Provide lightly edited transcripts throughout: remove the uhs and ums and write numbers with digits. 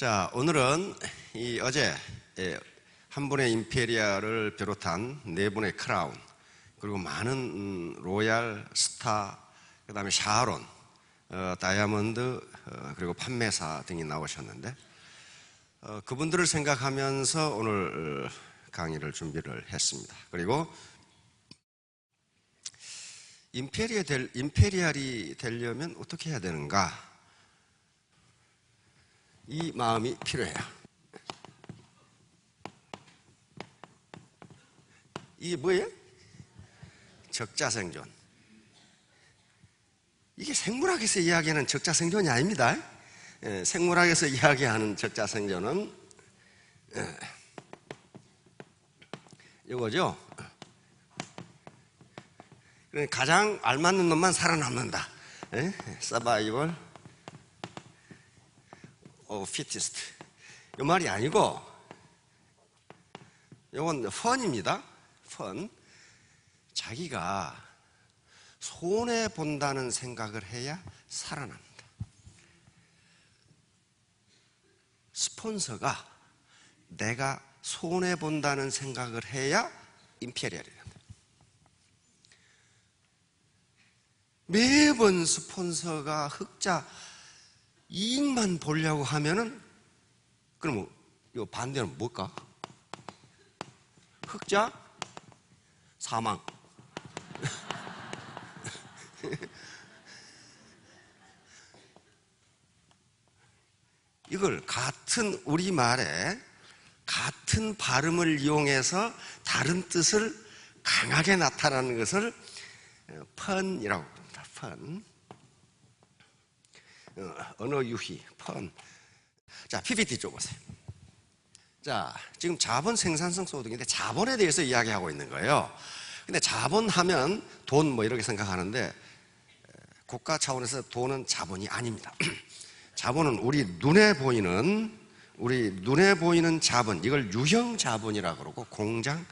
자, 오늘은 어제 한 분의 임페리아를 비롯한 네 분의 크라운, 그리고 많은 로얄, 스타, 그 다음에 샤론, 다이아몬드, 그리고 판매사 등이 나오셨는데, 그분들을 생각하면서 오늘 강의를 준비를 했습니다. 그리고 임페리알이 되려면 어떻게 해야 되는가? 이 마음이 필요해요. 이게 뭐예요? 적자생존. 이게 생물학에서 이야기하는 적자생존이 아닙니다. 생물학에서 이야기하는 적자생존은 이거죠. 가장 알맞는 놈만 살아남는다. 서바이벌 피티스트. 이 말이 아니고, 이건 펀입니다. 펀. 자기가 손해 본다는 생각을 해야 살아납니다. 스폰서가 내가 손해 본다는 생각을 해야 임페리얼이 된다. 매번 스폰서가 흑자 이익만 보려고 하면은, 그럼 이 반대는 뭘까? 흑자 사망. 이걸 같은 우리말에 같은 발음을 이용해서 다른 뜻을 강하게 나타나는 것을 펀이라고 합니다. 펀. 언어 유희, 펀. 자, PPT 쪽 보세요. 자, 지금 자본 생산성 소득인데 자본에 대해서 이야기하고 있는 거예요. 근데 자본하면 돈 뭐 이렇게 생각하는데, 국가 차원에서 돈은 자본이 아닙니다. 자본은 우리 눈에 보이는 자본, 이걸 유형 자본이라고 그러고, 공장,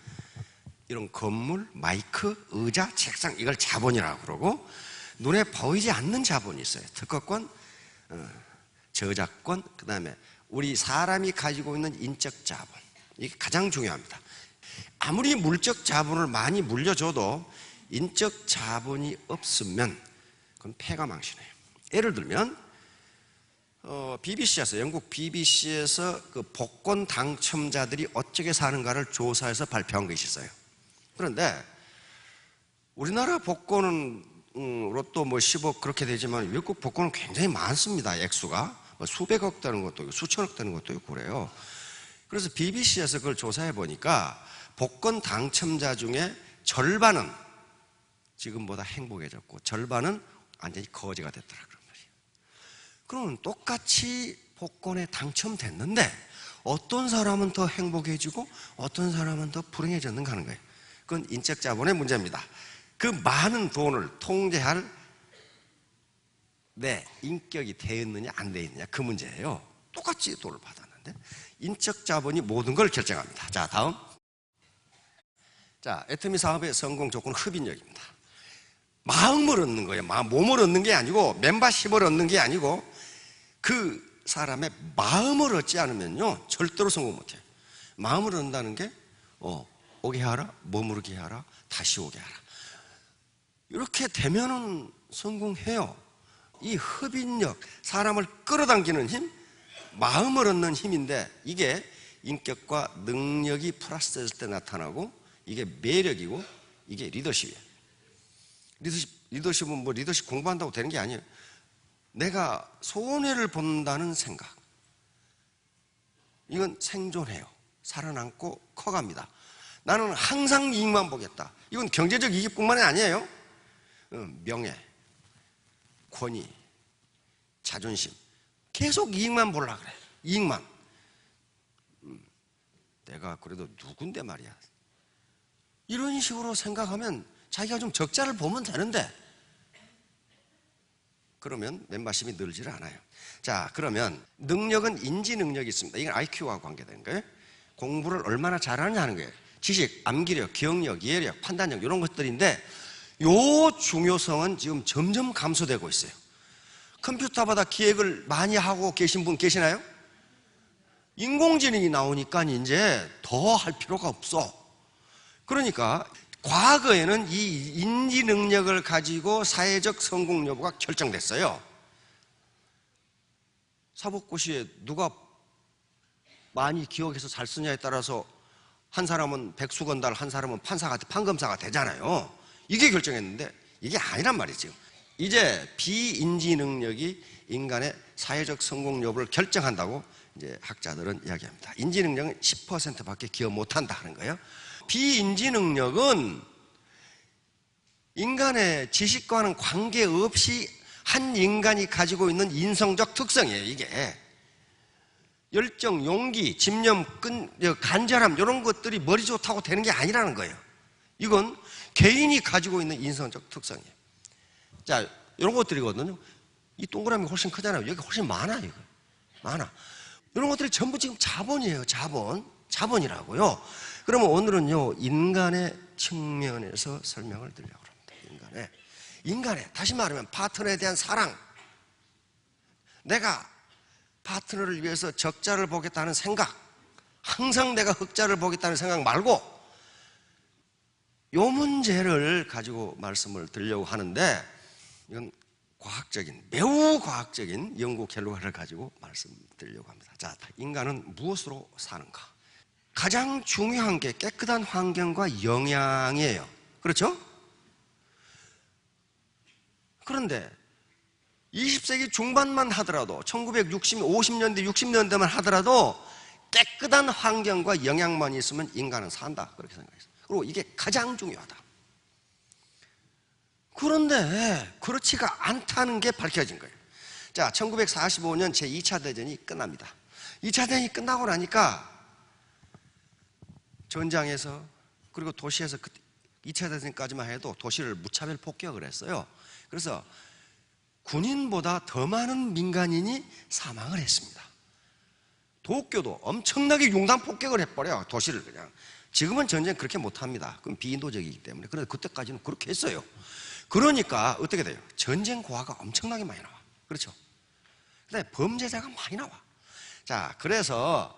이런 건물, 마이크, 의자, 책상, 이걸 자본이라고 그러고, 눈에 보이지 않는 자본이 있어요. 특허권, 저작권, 그 다음에 우리 사람이 가지고 있는 인적 자본, 이게 가장 중요합니다. 아무리 물적 자본을 많이 물려줘도 인적 자본이 없으면 그건 패가망신해요. 예를 들면 BBC에서, 영국 BBC에서 그 복권 당첨자들이 어떻게 사는가를 조사해서 발표한 것이 있어요. 그런데 우리나라 복권은 로또 뭐 10억 그렇게 되지만 외국 복권은 굉장히 많습니다. 액수가 뭐 수백억 되는 것도 있고 수천억 되는 것도 있고 그래요. 그래서 BBC에서 그걸 조사해 보니까 복권 당첨자 중에 절반은 지금보다 행복해졌고 절반은 완전히 거지가 됐더라 그런 말이에요. 그러면 똑같이 복권에 당첨됐는데 어떤 사람은 더 행복해지고 어떤 사람은 더 불행해졌는가 하는 거예요. 그건 인적 자본의 문제입니다. 그 많은 돈을 통제할 내 인격이 되었느냐 안 되었느냐 그 문제예요. 똑같이 돈을 받았는데 인적 자본이 모든 걸 결정합니다. 자, 다음. 자, 애터미 사업의 성공 조건은 흡인력입니다. 마음을 얻는 거예요. 몸을 얻는 게 아니고, 멤버십을 얻는 게 아니고, 그 사람의 마음을 얻지 않으면요 절대로 성공 못해요. 마음을 얻는다는 게 오게 하라, 머무르게 하라, 다시 오게 하라. 이렇게 되면은 성공해요. 이 흡인력, 사람을 끌어당기는 힘, 마음을 얻는 힘인데, 이게 인격과 능력이 플러스됐을 때 나타나고, 이게 매력이고, 이게 리더십이에요. 리더십은 뭐 리더십 공부한다고 되는 게 아니에요. 내가 손해를 본다는 생각, 이건 생존해요. 살아남고 커갑니다. 나는 항상 이익만 보겠다. 이건 경제적 이익뿐만이 아니에요. 명예, 권위, 자존심, 계속 이익만 보려고 그래. 이익만. 내가 그래도 누군데 말이야. 이런 식으로 생각하면 자기가 좀 적자를 보면 되는데, 그러면 멤버십이 늘지를 않아요. 자, 그러면 능력은 인지 능력이 있습니다. 이건 IQ와 관계된 거예요. 공부를 얼마나 잘하느냐 하는 거예요. 지식, 암기력, 기억력, 이해력, 판단력 이런 것들인데, 요 중요성은 지금 점점 감소되고 있어요. 컴퓨터보다 기획을 많이 하고 계신 분 계시나요? 인공지능이 나오니까 이제 더 할 필요가 없어. 그러니까 과거에는 이 인지 능력을 가지고 사회적 성공 여부가 결정됐어요. 사법고시에 누가 많이 기억해서 잘 쓰냐에 따라서 한 사람은 백수건달, 한 사람은 판검사가 되잖아요. 이게 결정했는데 이게 아니란 말이죠. 이제 비인지 능력이 인간의 사회적 성공 여부를 결정한다고 이제 학자들은 이야기합니다. 인지 능력은 10%밖에 기억 못한다 하는 거예요. 비인지 능력은 인간의 지식과는 관계없이 한 인간이 가지고 있는 인성적 특성이에요. 이게 열정, 용기, 집념, 간절함 이런 것들이 머리 좋다고 되는 게 아니라는 거예요. 이건 개인이 가지고 있는 인성적 특성이에요. 자, 이런 것들이거든요. 이 동그라미가 훨씬 크잖아요. 여기 훨씬 많아요. 이거. 많아. 이런 것들이 전부 지금 자본이에요. 자본이라고요. 그러면 오늘은요, 인간의 측면에서 설명을 드리려고 합니다. 인간의, 다시 말하면 파트너에 대한 사랑. 내가 파트너를 위해서 적자를 보겠다는 생각, 항상 내가 흑자를 보겠다는 생각 말고 요 문제를 가지고 말씀을 드리려고 하는데, 이건 매우 과학적인 연구 결과를 가지고 말씀드리려고 합니다. 자, 인간은 무엇으로 사는가? 가장 중요한 게 깨끗한 환경과 영양이에요. 그렇죠? 그런데 20세기 중반만 하더라도 50년대 60년대만 하더라도 깨끗한 환경과 영양만 있으면 인간은 산다, 그렇게 생각했어요. 그리고 이게 가장 중요하다. 그런데 그렇지가 않다는 게 밝혀진 거예요. 자, 1945년 제2차 대전이 끝납니다. 2차 대전이 끝나고 나니까 전장에서, 그리고 도시에서 2차 대전까지만 해도 도시를 무차별 폭격을 했어요. 그래서 군인보다 더 많은 민간인이 사망을 했습니다. 도쿄도 엄청나게 융단 폭격을 해버려요. 도시를 그냥. 지금은 전쟁 그렇게 못합니다. 그건 비인도적이기 때문에. 그런데 그때까지는 그렇게 했어요. 그러니까 어떻게 돼요? 전쟁 고화가 엄청나게 많이 나와. 그렇죠? 그다음에 범죄자가 많이 나와. 자, 그래서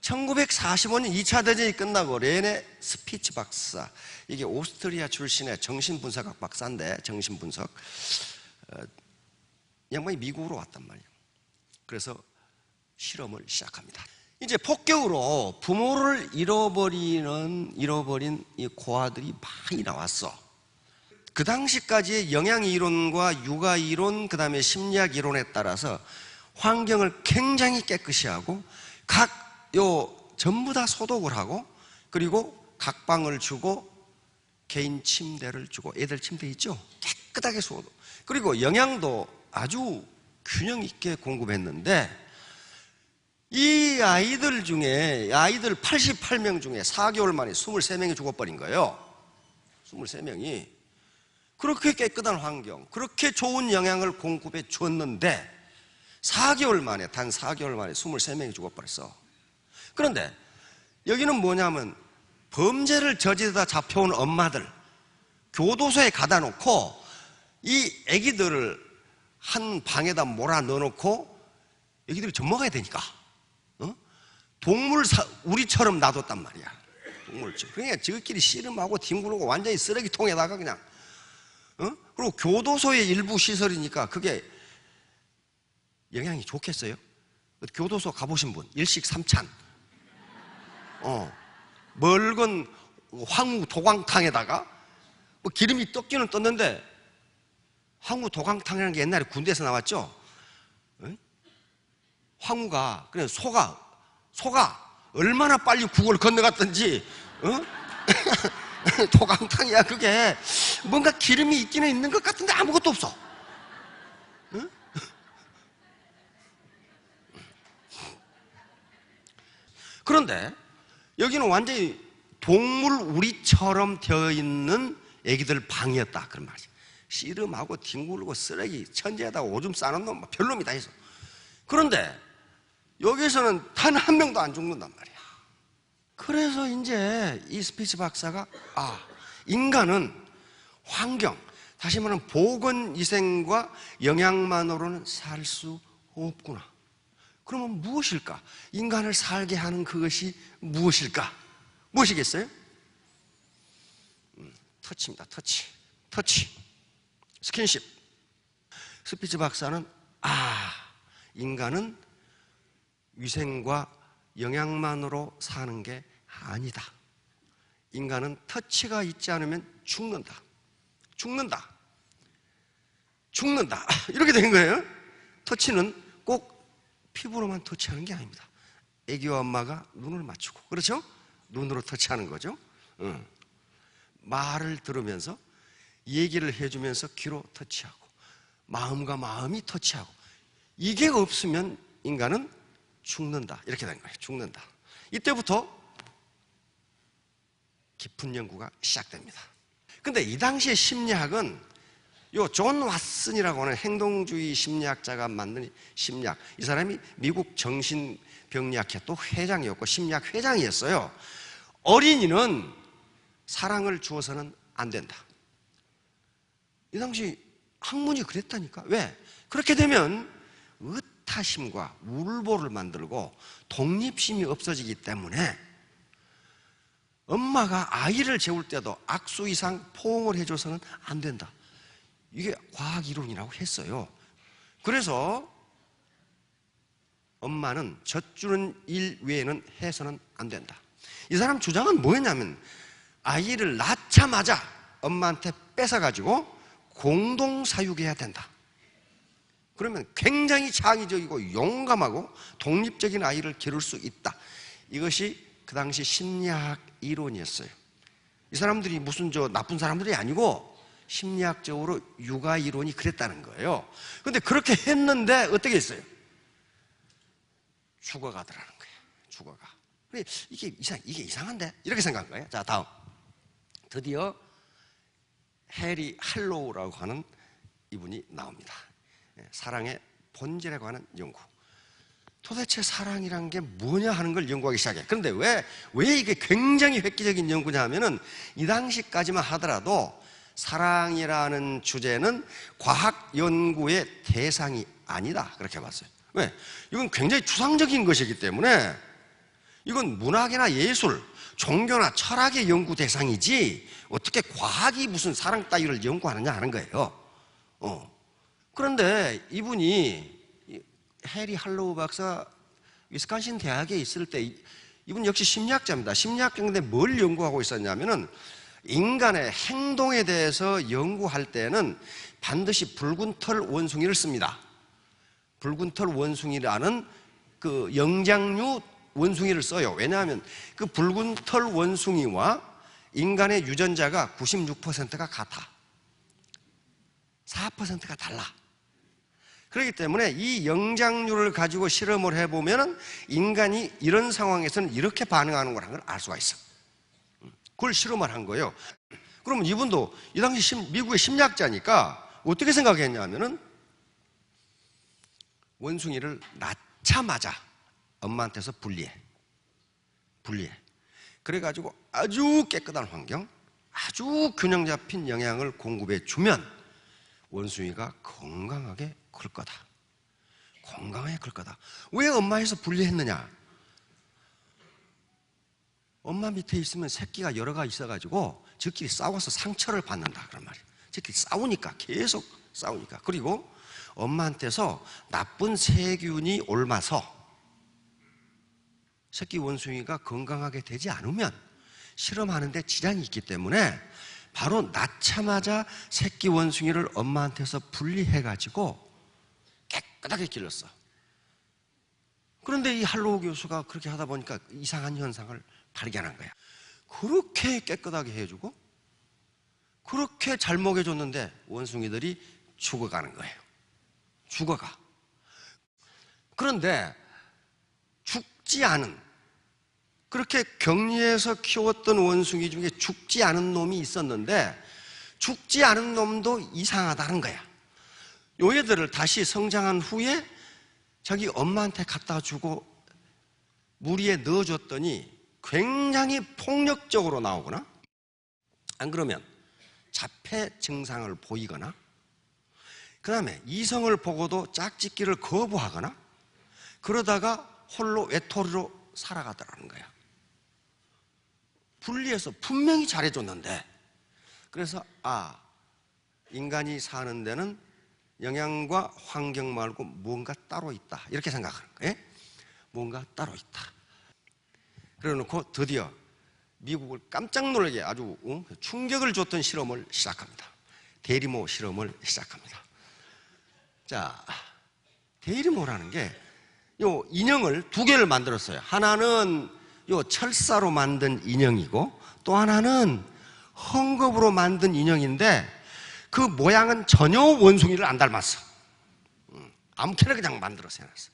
1945년 2차 대전이 끝나고 레네 스피츠 박사, 이게 오스트리아 출신의 정신분석학 박사인데, 정신분석 양반이 미국으로 왔단 말이에요. 그래서 실험을 시작합니다. 이제 폭격으로 부모를 잃어버린 이 고아들이 많이 나왔어. 그 당시까지의 영양이론과 육아이론, 그 다음에 심리학이론에 따라서 환경을 굉장히 깨끗이 하고 전부 다 소독을 하고, 그리고 각 방을 주고 개인 침대를 주고, 애들 침대 있죠? 깨끗하게 소독, 그리고 영양도 아주 균형 있게 공급했는데, 이 아이들 88명 중에 4개월 만에 23명이 죽어버린 거예요. 23명이. 그렇게 깨끗한 환경, 그렇게 좋은 영양을 공급해 줬는데 단 4개월 만에 23명이 죽어버렸어. 그런데 여기는 뭐냐면, 범죄를 저지르다 잡혀온 엄마들 교도소에 가다 놓고 이 애기들을 한 방에다 몰아 넣어놓고 애기들이 젖먹어야 되니까 우리처럼 놔뒀단 말이야. 동물처럼. 그러니까 저끼리 씨름하고 뒹굴고 완전히 쓰레기통에다가 그냥. 그리고 교도소의 일부 시설이니까 그게 영향이 좋겠어요? 교도소 가보신 분, 일식 삼찬, 멀건 황후 도광탕에다가 뭐 기름이 떴기는 떴는데, 황후 도광탕이라는 게 옛날에 군대에서 나왔죠? 황후가, 그냥 소가 얼마나 빨리 국을 건너갔던지, 도광탕이야. 그게 뭔가 기름이 있기는 있는 것 같은데 아무것도 없어. 그런데 여기는 완전히 동물 우리처럼 되어 있는 애기들 방이었다, 그런 말이지. 씨름하고 뒹굴고 쓰레기 천지에다가 오줌 싸는 놈 별놈이 다 있어. 그런데 여기서는 단 한 명도 안 죽는단 말이야. 그래서 이제 이 스피츠 박사가 인간은 환경, 다시 말하면 보건위생과 영양만으로는 살 수 없구나. 그러면 무엇일까? 인간을 살게 하는 그것이 무엇일까? 무엇이겠어요? 터치입니다. 터치. 스킨십. 스피츠 박사는 인간은 위생과 영양만으로 사는 게 아니다. 인간은 터치가 있지 않으면 죽는다. 이렇게 된 거예요. 터치는 꼭 피부로만 터치하는 게 아닙니다. 애기와 엄마가 눈을 맞추고, 그렇죠? 눈으로 터치하는 거죠. 말을 들으면서, 얘기를 해주면서 귀로 터치하고, 마음과 마음이 터치하고, 이게 없으면 인간은 죽는다. 이렇게 된 거예요. 죽는다. 이때부터 깊은 연구가 시작됩니다. 근데 이 당시의 심리학은 존 왓슨이라고 하는 행동주의 심리학자가 만든 심리학, 이 사람이 미국 정신병리학회 또 회장이었고 심리학 회장이었어요. 어린이는 사랑을 주어서는 안 된다. 이 당시 학문이 그랬다니까. 왜? 그렇게 되면 의타심과 울보를 만들고 독립심이 없어지기 때문에 엄마가 아이를 재울 때도 악수 이상 포옹을 해줘서는 안 된다. 이게 과학 이론이라고 했어요. 그래서 엄마는 젖주는 일 외에는 해서는 안 된다. 이 사람 주장은 뭐였냐면 아이를 낳자마자 엄마한테 뺏어가지고 공동 사육해야 된다. 그러면 굉장히 창의적이고 용감하고 독립적인 아이를 기를 수 있다. 이것이 그 당시 심리학 이론이었어요. 이 사람들이 무슨 나쁜 사람들이 아니고 심리학적으로 육아 이론이 그랬다는 거예요. 그런데 그렇게 했는데 어떻게 했어요? 죽어가더라는 거예요. 죽어가. 이게 이상한데? 이렇게 생각한 거예요. 자, 다음. 드디어 해리 할로우라고 하는 이분이 나옵니다. 사랑의 본질에 관한 연구. 도대체 사랑이란 게 뭐냐 하는 걸 연구하기 시작해. 그런데 왜 이게 굉장히 획기적인 연구냐 하면은 이 당시까지만 하더라도 사랑이라는 주제는 과학 연구의 대상이 아니다. 그렇게 봤어요. 왜? 이건 굉장히 추상적인 것이기 때문에 이건 문학이나 예술, 종교나 철학의 연구 대상이지 어떻게 과학이 무슨 사랑 따위를 연구하느냐 하는 거예요. 그런데 이분이 해리 할로우 박사 위스콘신 대학에 있을 때 이분 역시 심리학자입니다. 심리학자인데 뭘 연구하고 있었냐면은 인간의 행동에 대해서 연구할 때는 반드시 붉은 털 원숭이를 씁니다. 붉은 털 원숭이라는 그 영장류 원숭이를 써요. 왜냐하면 그 붉은 털 원숭이와 인간의 유전자가 96%가 같아. 4%가 달라. 그렇기 때문에 이 영장류를 가지고 실험을 해보면 인간이 이런 상황에서는 이렇게 반응하는 걸 알 수가 있어. 그걸 실험을 한 거예요. 그러면 이분도 이 당시 미국의 심리학자니까 어떻게 생각했냐면은 원숭이를 낳자마자 엄마한테서 분리해. 그래가지고 아주 깨끗한 환경, 아주 균형 잡힌 영양을 공급해 주면 원숭이가 건강하게 클 거다. 왜 엄마에서 분리했느냐? 엄마 밑에 있으면 새끼가 여러가 있어가지고 저끼리 싸워서 상처를 받는다 그런 말이에요. 저끼리 계속 싸우니까. 그리고 엄마한테서 나쁜 세균이 옮아서 새끼 원숭이가 건강하게 되지 않으면 실험하는데 지장이 있기 때문에 바로 낳자마자 새끼 원숭이를 엄마한테서 분리해가지고 깨끗하게 길렀어. 그런데 이 할로우 교수가 그렇게 하다 보니까 이상한 현상을 발견한 거야. 그렇게 깨끗하게 해주고 그렇게 잘 먹여줬는데 원숭이들이 죽어가는 거예요. 죽어가. 그런데 죽지 않은, 그렇게 격리해서 키웠던 원숭이 중에 죽지 않은 놈이 있었는데 죽지 않은 놈도 이상하다는 거야. 요 애들을 다시 성장한 후에 자기 엄마한테 갖다 주고 무리에 넣어줬더니 굉장히 폭력적으로 나오거나 안 그러면 자폐 증상을 보이거나 그 다음에 이성을 보고도 짝짓기를 거부하거나 그러다가 홀로 외톨이로 살아가더라는 거야. 분리해서 분명히 잘해줬는데, 그래서 인간이 사는 데는 영양과 환경 말고 뭔가 따로 있다, 이렇게 생각하는 거예요. 뭔가 따로 있다. 그래놓고 드디어 미국을 깜짝 놀라게 아주 충격을 줬던 실험을 시작합니다. 대리모 실험을 시작합니다. 자, 대리모라는 게 요 인형을 두 개를 만들었어요. 하나는 요 철사로 만든 인형이고, 또 하나는 헝겊으로 만든 인형인데 그 모양은 전혀 원숭이를 안 닮았어. 아무렇게나 그냥 만들어서 해놨어.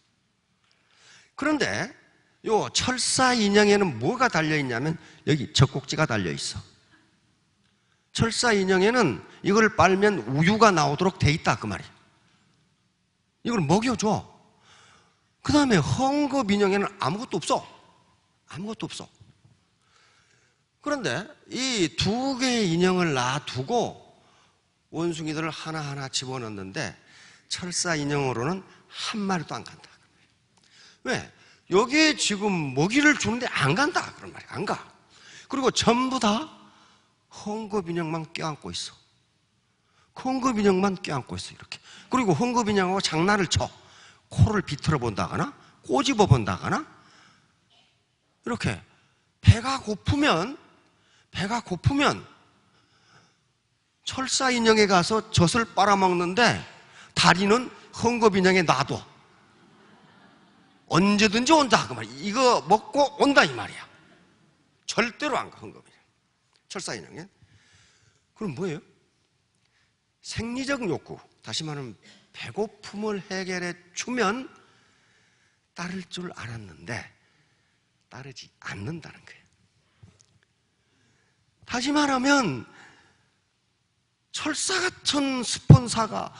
그런데 요 철사 인형에는 뭐가 달려있냐면 여기 젖꼭지가 달려있어. 철사 인형에는 이걸 빨면 우유가 나오도록 돼 있다, 그 말이야. 이걸 먹여줘. 그 다음에 헝겊 인형에는 아무것도 없어. 아무것도 없어. 그런데 이 두 개의 인형을 놔두고 원숭이들을 하나하나 집어넣는데 철사 인형으로는 한 마리도 안 간다. 왜? 여기에 지금 먹이를 주는데 안 간다, 그런 말이야. 안 가. 그리고 전부 다 헝겊 인형만 껴안고 있어. 헝겊 인형만 껴안고 있어, 이렇게. 그리고 헝겊 인형하고 장난을 쳐. 코를 비틀어 본다거나 꼬집어 본다거나 이렇게. 배가 고프면 철사 인형에 가서 젖을 빨아먹는데 다리는 헝겊 인형에 놔둬. 언제든지 온다, 그 말이야. 이거 먹고 온다, 이 말이야. 절대로 안 가, 헝겊 인형. 철사 인형에. 그럼 뭐예요? 생리적 욕구, 다시 말하면 배고픔을 해결해 주면 따를 줄 알았는데 따르지 않는다는 거예요. 다시 말하면 철사 같은 스폰사가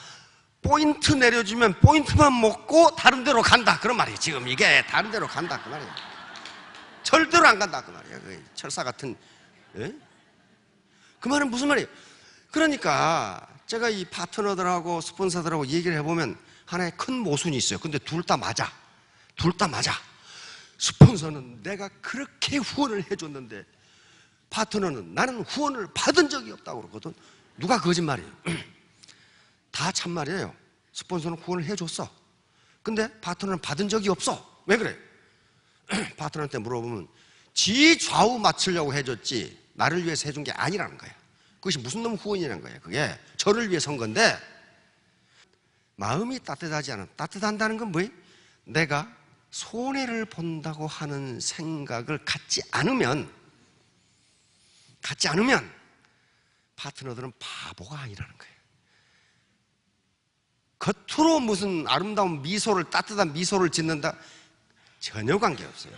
포인트 내려주면 포인트만 먹고 다른 데로 간다, 그런 말이에요. 지금 이게 다른 데로 간다, 그 말이에요. 절대로 안 간다, 그 말이에요. 그 철사 같은. 그 말은 무슨 말이에요? 그러니까 제가 이 파트너들하고 스폰서들하고 얘기를 해보면 하나의 큰 모순이 있어요. 근데 둘 다 맞아. 둘 다 맞아. 스폰서는 내가 그렇게 후원을 해줬는데 파트너는 나는 후원을 받은 적이 없다고 그러거든. 누가 거짓말이에요? 다 참말이에요. 스폰서는 후원을 해줬어. 근데 파트너는 받은 적이 없어. 왜 그래? 파트너한테 물어보면 지 좌우 맞추려고 해줬지 나를 위해서 해준 게 아니라는 거야. 그것이 무슨 놈 후원이라는 거예요. 그게 저를 위해 선 건데, 마음이 따뜻하지 않은, 따뜻한다는 건 뭐예요? 내가 손해를 본다고 하는 생각을 갖지 않으면 파트너들은 바보가 아니라는 거예요. 겉으로 무슨 아름다운 미소를, 따뜻한 미소를 짓는다, 전혀 관계없어요.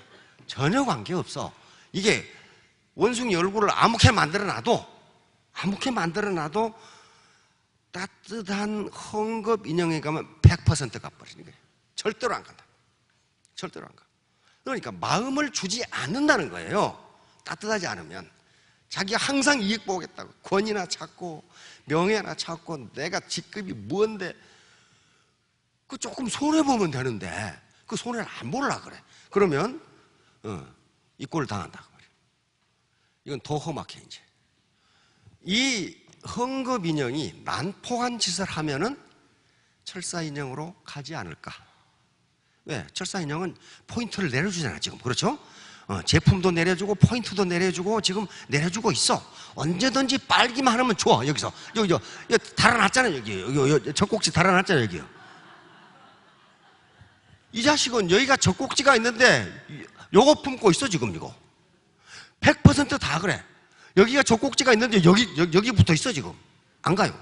전혀 관계없어. 이게 원숭이 얼굴을 아무렇게 만들어놔도 따뜻한 헝겊 인형에 가면 100% 가버리는 거예요. 절대로 안 간다. 절대로 안 가. 그러니까 마음을 주지 않는다는 거예요. 따뜻하지 않으면. 자기가 항상 이익 보겠다고 권위나 찾고 명예나 찾고 내가 직급이 뭔데 그 조금 손해보면 되는데 그 손해를 안 보려고 그래. 그러면 이 꼴을 당한다고 말이에요. 이건 더 험악해. 이제 이 헝겊 인형이 난폭한 짓을 하면은 철사 인형으로 가지 않을까? 왜? 철사 인형은 포인트를 내려주잖아, 지금. 그렇죠? 제품도 내려주고 포인트도 내려주고 지금 내려주고 있어. 언제든지 빨기만 하면 좋아. 여기서 여기 달아났잖아요. 여기 젖꼭지 달아났잖아요. 여기요. 이 자식은 여기가 젖꼭지가 있는데 요거 품고 있어, 지금. 이거 100% 다 그래. 여기가 젖꼭지가 있는데 여기 붙어 있어, 지금. 안 가요.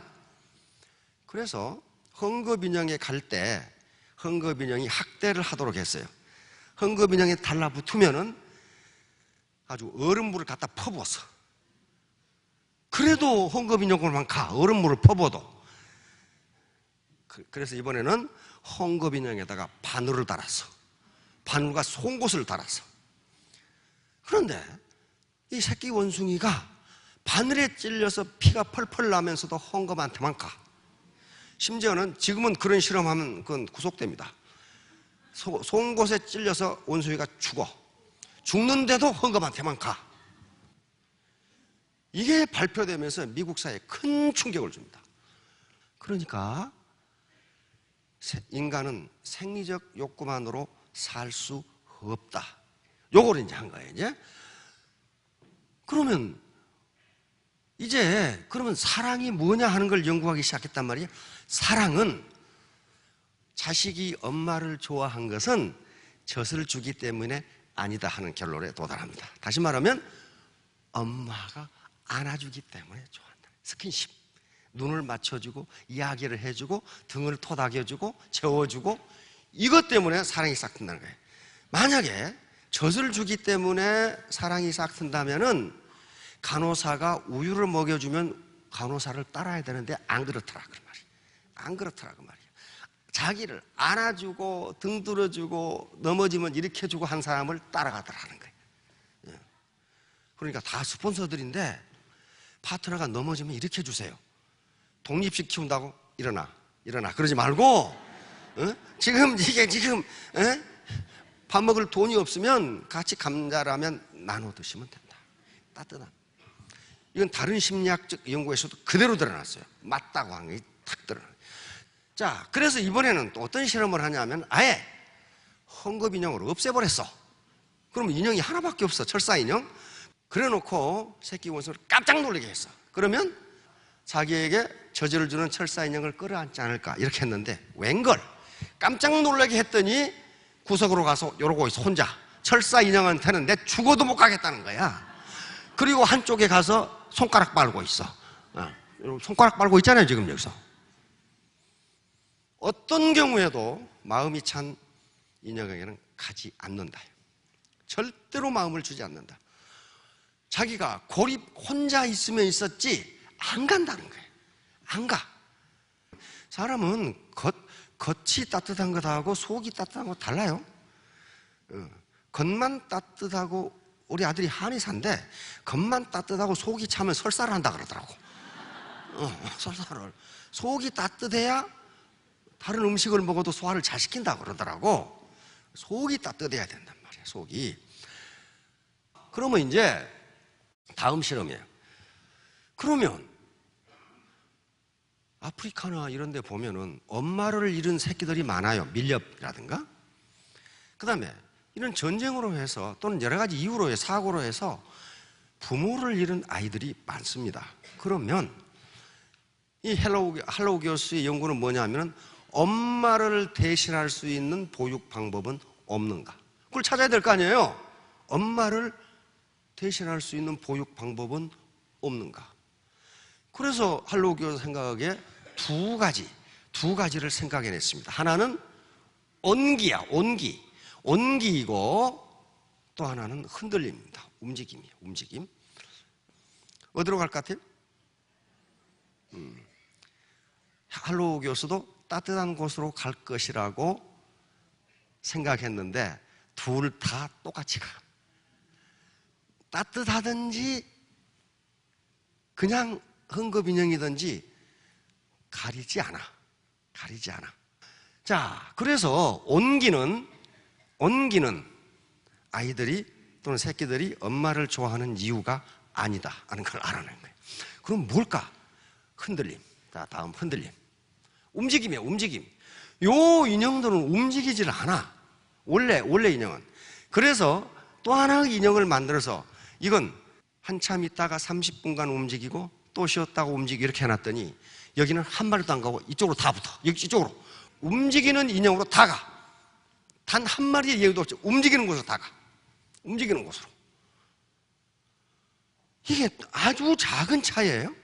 그래서 헝겊 인형에 갈 때 헝겊 인형이 학대를 하도록 했어요. 헝겊 인형에 달라붙으면은 아주 얼음물을 갖다 퍼부었어. 그래도 헝겊 인형으로만 가. 얼음물을 퍼부어도. 그래서 이번에는 헝겊 인형에다가 바늘을 달았어. 바늘과 송곳을 달았어. 그런데 이 새끼 원숭이가 바늘에 찔려서 피가 펄펄 나면서도 헝겊한테만 가. 심지어는 지금은 그런 실험하면 그건 구속됩니다. 송곳에 찔려서 원숭이가 죽어. 죽는데도 헝겊한테만 가. 이게 발표되면서 미국 사회에 큰 충격을 줍니다. 그러니까 인간은 생리적 욕구만으로 살 수 없다. 요걸 이제 한 거예요, 이제. 그러면 사랑이 뭐냐 하는 걸 연구하기 시작했단 말이에요. 사랑은 자식이 엄마를 좋아한 것은 젖을 주기 때문에 아니다 하는 결론에 도달합니다. 다시 말하면 엄마가 안아주기 때문에 좋아한다. 스킨십, 눈을 맞춰주고 이야기를 해주고 등을 토닥여주고 재워주고 이것 때문에 사랑이 싹 튼다는 거예요. 만약에 젖을 주기 때문에 사랑이 싹 튼다면은 간호사가 우유를 먹여주면 간호사를 따라야 되는데 안 그렇더라 그 말이에요. 안 그렇더라 그 말이에요. 자기를 안아주고 등 들어주고 넘어지면 일으켜주고 한 사람을 따라가더라는 거예요. 그러니까 다 스폰서들인데 파트너가 넘어지면 일으켜주세요. 독립식 키운다고 일어나 그러지 말고 지금 밥 먹을 돈이 없으면 같이 감자라면 나눠 드시면 된다. 따뜻한. 이건 다른 심리학적 연구에서도 그대로 드러났어요. 맞다고 한 게 탁 드러나요. 자, 그래서 이번에는 또 어떤 실험을 하냐면 아예 헝겊 인형을 없애버렸어. 그럼 인형이 하나밖에 없어. 철사 인형. 그래놓고 새끼 원숭이를 깜짝 놀라게 했어. 그러면 자기에게 저주를 주는 철사 인형을 끌어안지 않을까 이렇게 했는데 웬걸 깜짝 놀라게 했더니 구석으로 가서 이러고 있어. 혼자. 철사 인형한테는 내 죽어도 못 가겠다는 거야. 그리고 한쪽에 가서 손가락 빨고 있어. 손가락 빨고 있잖아요 지금 여기서. 어떤 경우에도 마음이 찬 인형에게는 가지 않는다. 절대로 마음을 주지 않는다. 자기가 고립 혼자 있으면 있었지 안 간다는 거예요. 안 가. 사람은 겉이 따뜻한 것하고 속이 따뜻한 거 달라요. 겉만 따뜻하고 우리 아들이 한의사인데 겉만 따뜻하고 속이 차면 설사를 한다 그러더라고. 설사를. 속이 따뜻해야 다른 음식을 먹어도 소화를 잘 시킨다 그러더라고. 속이 따뜻해야 된단 말이야. 속이. 그러면 이제 다음 실험이에요. 그러면 아프리카나 이런 데 보면은 엄마를 잃은 새끼들이 많아요. 밀렵이라든가. 그 다음에 이런 전쟁으로 해서 또는 여러 가지 이유로 해서 사고로 해서 부모를 잃은 아이들이 많습니다. 그러면 이 할로우 교수의 연구는 뭐냐면 엄마를 대신할 수 있는 보육 방법은 없는가? 그걸 찾아야 될 거 아니에요? 엄마를 대신할 수 있는 보육 방법은 없는가? 그래서 할로우 교수 생각하기에 두 가지를 생각해냈습니다. 하나는 온기야, 온기이고 또 하나는 흔들림입니다. 움직임이에요, 움직임. 어디로 갈 것 같아요? 할로우 교수도 따뜻한 곳으로 갈 것이라고 생각했는데 둘 다 똑같이 가. 따뜻하든지 그냥 헝겊인형이든지 가리지 않아. 자, 그래서 온기는 아이들이 또는 새끼들이 엄마를 좋아하는 이유가 아니다 하는 걸 알아낸 거예요. 그럼 뭘까? 흔들림. 자, 다음 흔들림. 움직임이에요, 움직임. 요 인형들은 움직이질 않아. 원래 인형은. 그래서 또 하나의 인형을 만들어서 이건 한참 있다가 30분간 움직이고 또 쉬었다가 움직이고 이렇게 해놨더니 여기는 한 마리도 안 가고 이쪽으로 다 붙어. 이쪽으로. 움직이는 인형으로 다 가. 단 한 마리의 예우도 없이 움직이는 곳으로 다 가. 움직이는 곳으로. 이게 아주 작은 차이예요.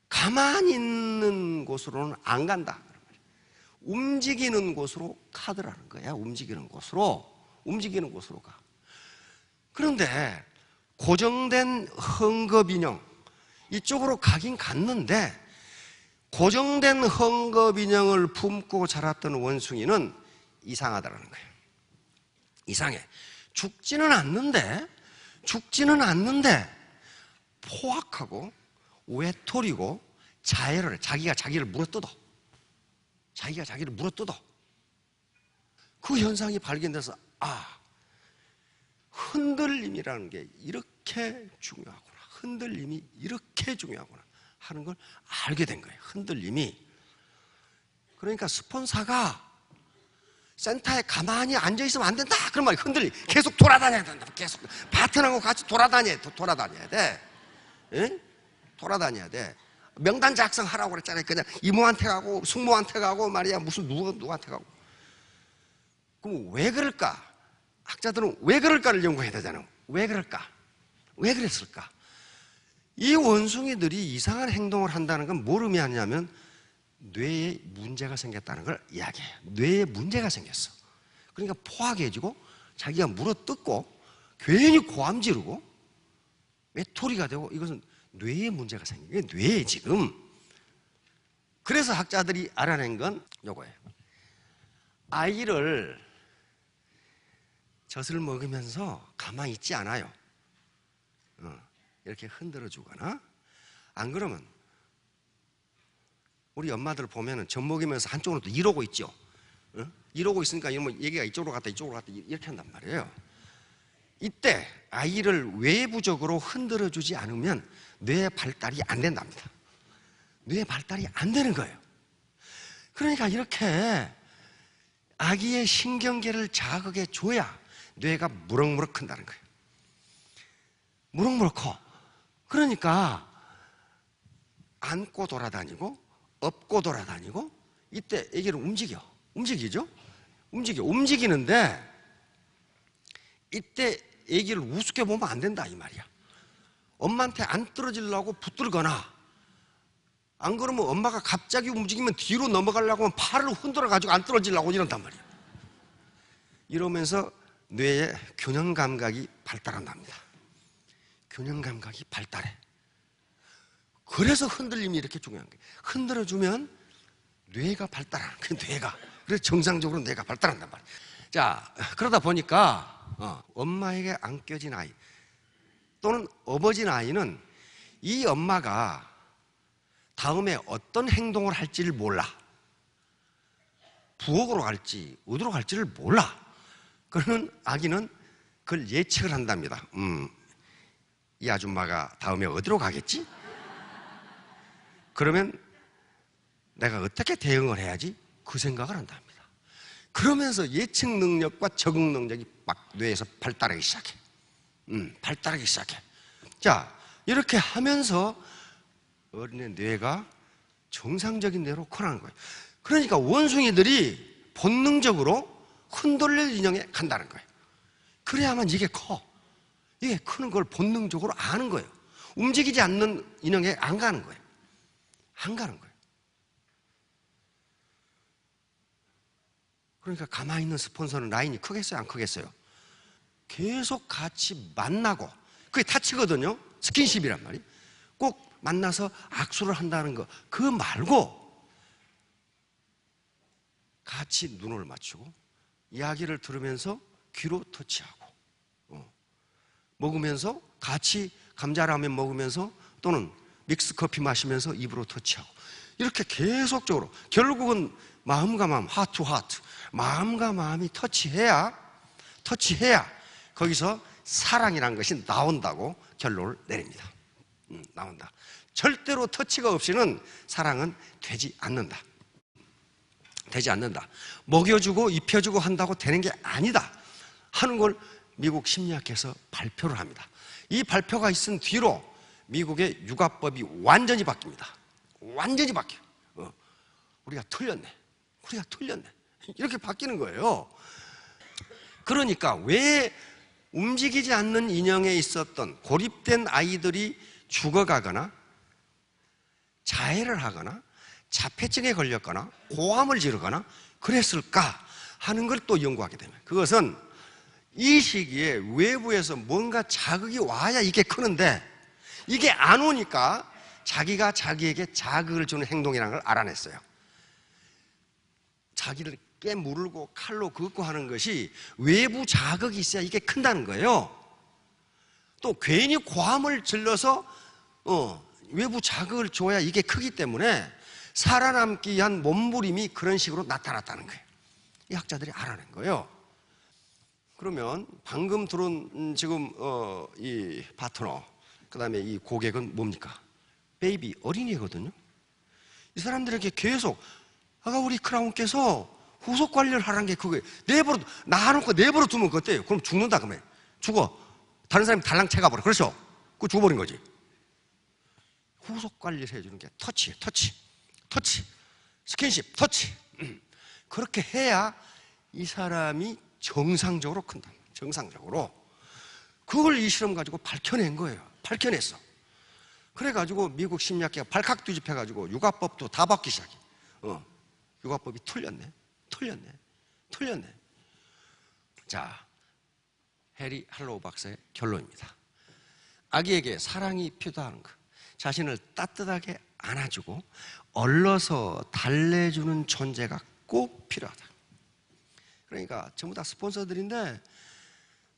가만히 있는 곳으로는 안 간다. 움직이는 곳으로 가더라는 거야. 움직이는 곳으로 가. 그런데 고정된 헝겊인형 이쪽으로 가긴 갔는데 고정된 헝겊인형을 품고 자랐던 원숭이는 이상하다는 거예요. 이상해. 죽지는 않는데 포악하고 외톨이고 자해를 해. 자기가 자기를 물어뜯어. 그 현상이 발견돼서 흔들림이라는 게 이렇게 중요하구나. 흔들림이 이렇게 중요하구나 하는 걸 알게 된 거예요. 흔들림이. 그러니까 스폰서가 센터에 가만히 앉아있으면 안 된다 그런 말이 계속 돌아다녀야 된다. 계속 파트너하고 같이 돌아다녀야 돼. 응? 돌아다녀야 돼. 명단 작성하라고 그랬잖아요. 그냥 이모한테 가고 숙모한테 가고 말이야 무슨 누구한테 가고. 그럼 왜 그럴까? 학자들은 왜 그럴까를 연구해야 되잖아요. 왜 그럴까? 왜 그랬을까? 이 원숭이들이 이상한 행동을 한다는 건 뭘 의미하냐면 뇌에 문제가 생겼다는 걸 이야기해요. 뇌에 문제가 생겼어. 그러니까 포악해지고 자기가 물어뜯고 괜히 고함 지르고 외톨이가 되고 이것은 뇌에 문제가 생긴 거예요. 뇌에 지금. 그래서 학자들이 알아낸 건 요거예요. 아이를 젖을 먹으면서 가만히 있지 않아요. 이렇게 흔들어 주거나 안 그러면 우리 엄마들 보면은 젖 먹이면서 한쪽으로 또 이러고 있죠. 이러고 있으니까 이러면 얘기가 이쪽으로 갔다 이렇게 한단 말이에요. 이때 아이를 외부적으로 흔들어 주지 않으면 뇌 발달이 안 된답니다. 뇌 발달이 안 되는 거예요. 그러니까 이렇게 아기의 신경계를 자극해 줘야 뇌가 무럭무럭 큰다는 거예요. 무럭무럭 커. 그러니까 안고 돌아다니고 업고 돌아다니고 이때 아기는 움직이죠? 움직이는데 이때 아기를 우습게 보면 안 된다 이 말이야. 엄마한테 안 떨어지려고 붙들거나 안 그러면 엄마가 갑자기 움직이면 뒤로 넘어가려고 하면 팔을 흔들어 가지고 안 떨어지려고 이런단 말이야. 이러면서 뇌의 균형 감각이 발달한답니다. 균형 감각이 발달해. 그래서 흔들림이 이렇게 중요한 거예요. 흔들어주면 뇌가 발달하는 거예요. 뇌가. 그래서 정상적으로 뇌가 발달한단 말이에요. 자, 그러다 보니까 엄마에게 안겨진 아이 또는 업어진 아이는 이 엄마가 다음에 어떤 행동을 할지를 몰라. 부엌으로 갈지 어디로 갈지를 몰라. 그러면 아기는 그걸 예측을 한답니다. 이 아줌마가 다음에 어디로 가겠지? 그러면 내가 어떻게 대응을 해야지? 그 생각을 한답니다. 그러면서 예측 능력과 적응 능력이 막 뇌에서 발달하기 시작해. 발달하기 시작해. 자, 이렇게 하면서 어린애 뇌가 정상적인 뇌로 커나는 거예요. 그러니까 원숭이들이 본능적으로 흔들릴 인형에 간다는 거예요. 그래야만 이게 커. 이게 크는 걸 본능적으로 아는 거예요. 움직이지 않는 인형에 안 가는 거예요. 안 가는 거예요. 그러니까 가만히 있는 스폰서는 라인이 크겠어요? 안 크겠어요? 계속 같이 만나고 그게 타치거든요. 스킨십이란 말이에요. 꼭 만나서 악수를 한다는 거 그거 말고 같이 눈을 맞추고 이야기를 들으면서 귀로 터치하고 먹으면서 같이 감자라면 먹으면서 또는 믹스커피 마시면서 입으로 터치하고 이렇게 계속적으로 결국은 마음과 마음, 하트 투 하트 마음과 마음이 터치해야 거기서 사랑이라는 것이 나온다고 결론을 내립니다. 나온다. 절대로 터치가 없이는 사랑은 되지 않는다. 먹여주고 입혀주고 한다고 되는 게 아니다 하는 걸 미국 심리학에서 발표를 합니다. 이 발표가 있은 뒤로 미국의 육아법이 완전히 바뀝니다. 완전히 바뀌어. 우리가 틀렸네. 이렇게 바뀌는 거예요. 그러니까 왜 움직이지 않는 인형에 있었던 고립된 아이들이 죽어가거나 자해를 하거나 자폐증에 걸렸거나 고함을 지르거나 그랬을까 하는 걸 또 연구하게 되면 그것은 이 시기에 외부에서 뭔가 자극이 와야 이게 크는데 이게 안 오니까 자기가 자기에게 자극을 주는 행동이라는 걸 알아냈어요. 자기를 깨물고 칼로 긋고 하는 것이 외부 자극이 있어야 이게 큰다는 거예요. 또 괜히 고함을 질러서 외부 자극을 줘야 이게 크기 때문에 살아남기 위한 몸부림이 그런 식으로 나타났다는 거예요. 이 학자들이 알아낸 거예요. 그러면 방금 들어온 지금 이 파트너, 그 다음에 이 고객은 뭡니까? 베이비, 어린이거든요. 이 사람들에게 계속 아까 우리 크라운께서 후속 관리를 하라는 게 그거예요. 내버려 놔놓고 내버려 두면 그때요. 그럼 죽는다. 그러면 죽어. 다른 사람이 달랑 채가버려. 그렇죠? 그거 죽어버린 거지. 후속 관리를 해주는 게 터치예요. 터치, 스킨십, 터치. 그렇게 해야 이 사람이 정상적으로 큰다. 정상적으로. 그걸 이 실험 가지고 밝혀낸 거예요. 밝혀냈어. 그래가지고 미국 심리학계가 발칵 뒤집혀가지고 육아법도 다 바뀌기 시작해. 육아법이 틀렸네. 자, 해리 할로우 박사의 결론입니다. 아기에게 사랑이 필요하는 것, 자신을 따뜻하게 안아주고 얼러서 달래주는 존재가 꼭 필요하다. 그러니까 전부 다 스폰서들인데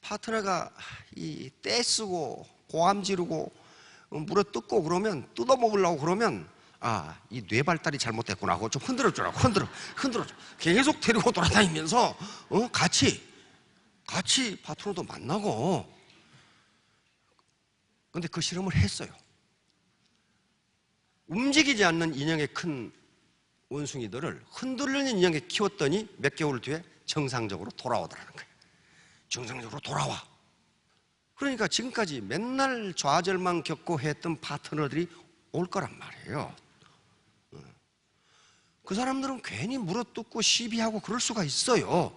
파트너가 이 떼쓰고 고함 지르고 물어 뜯고 그러면 뜯어먹으려고 그러면 이 뇌 발달이 잘못됐구나 하고 좀 흔들어주라고 흔들어 계속 데리고 돌아다니면서 같이 파트너도 만나고. 근데 그 실험을 했어요. 움직이지 않는 인형의 큰 원숭이들을 흔들리는 인형에 키웠더니 몇 개월 뒤에 정상적으로 돌아오더라는 거예요. 정상적으로 돌아와. 그러니까 지금까지 맨날 좌절만 겪고 했던 파트너들이 올 거란 말이에요. 그 사람들은 괜히 물어뜯고 시비하고 그럴 수가 있어요.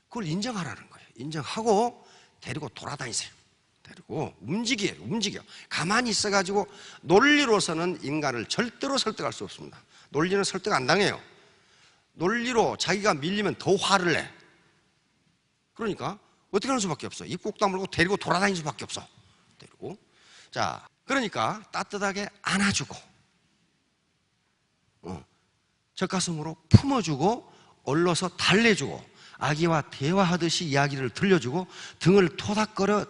그걸 인정하라는 거예요. 인정하고 데리고 돌아다니세요. 데리고 움직여. 가만히 있어가지고 논리로서는 인간을 절대로 설득할 수 없습니다. 논리는 설득 안 당해요. 논리로 자기가 밀리면 더 화를 내. 그러니까 어떻게 하는 수밖에 없어. 입 꼭 다물고 데리고 돌아다니는 수밖에 없어. 데리고. 자, 그러니까 따뜻하게 안아주고 젖가슴으로 품어주고 얼러서 달래주고 아기와 대화하듯이 이야기를 들려주고 등을 토닥거려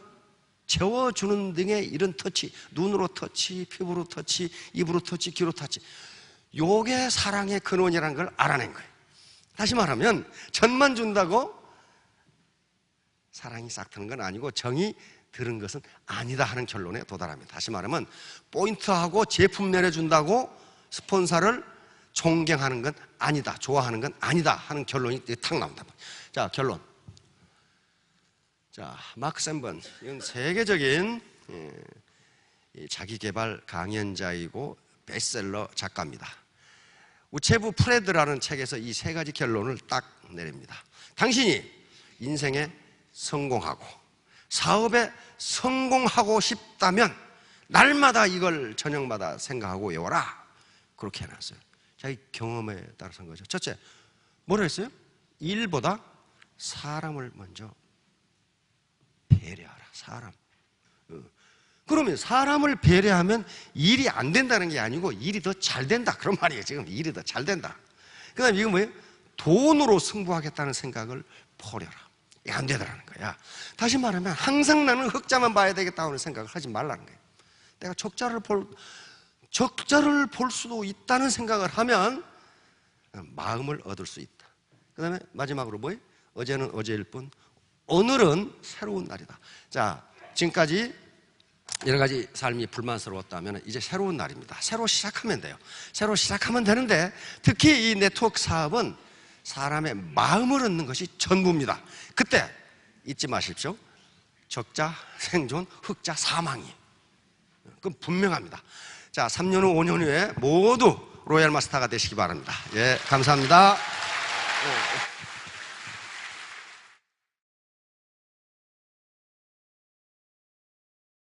재워주는 등의 이런 터치, 눈으로 터치, 피부로 터치, 입으로 터치, 귀로 터치, 요게 사랑의 근원이라는 걸 알아낸 거예요. 다시 말하면 전만 준다고 사랑이 싹 트는 건 아니고 정이 들은 것은 아니다 하는 결론에 도달합니다. 다시 말하면 포인트하고 제품 내려준다고 스폰서를 존경하는 건 아니다, 좋아하는 건 아니다 하는 결론이 탁 나온다. 자, 결론. 자, 마크 샌번, 이건 세계적인 자기개발 강연자이고 베스트셀러 작가입니다. 우체부 프레드라는 책에서 이 세 가지 결론을 딱 내립니다. 당신이 인생에 성공하고 사업에 성공하고 싶다면 날마다 이걸 저녁마다 생각하고 외워라. 그렇게 해놨어요. 자기 경험에 따라서 한 거죠. 첫째, 뭐라 했어요? 일보다 사람을 먼저 배려하라. 사람. 그러면 사람을 배려하면 일이 안 된다는 게 아니고 일이 더 잘 된다. 그런 말이에요. 지금 일이 더 잘 된다. 그 다음에 이건 뭐예요? 돈으로 승부하겠다는 생각을 버려라. 이게 안 되더라는 거야. 다시 말하면 항상 나는 흑자만 봐야 되겠다는 생각을 하지 말라는 거예요. 내가 적자를 볼 수도 있다는 생각을 하면 마음을 얻을 수 있다. 그 다음에 마지막으로 뭐예요? 어제는 어제일 뿐 오늘은 새로운 날이다. 자, 지금까지 여러 가지 삶이 불만스러웠다면 이제 새로운 날입니다. 새로 시작하면 돼요. 새로 시작하면 되는데 특히 이 네트워크 사업은 사람의 마음을 얻는 것이 전부입니다. 그때 잊지 마십시오. 적자, 생존, 흑자, 사망이. 그건 분명합니다. 자, 3년 후, 5년 후에 모두 로얄 마스터가 되시기 바랍니다. 예, 감사합니다.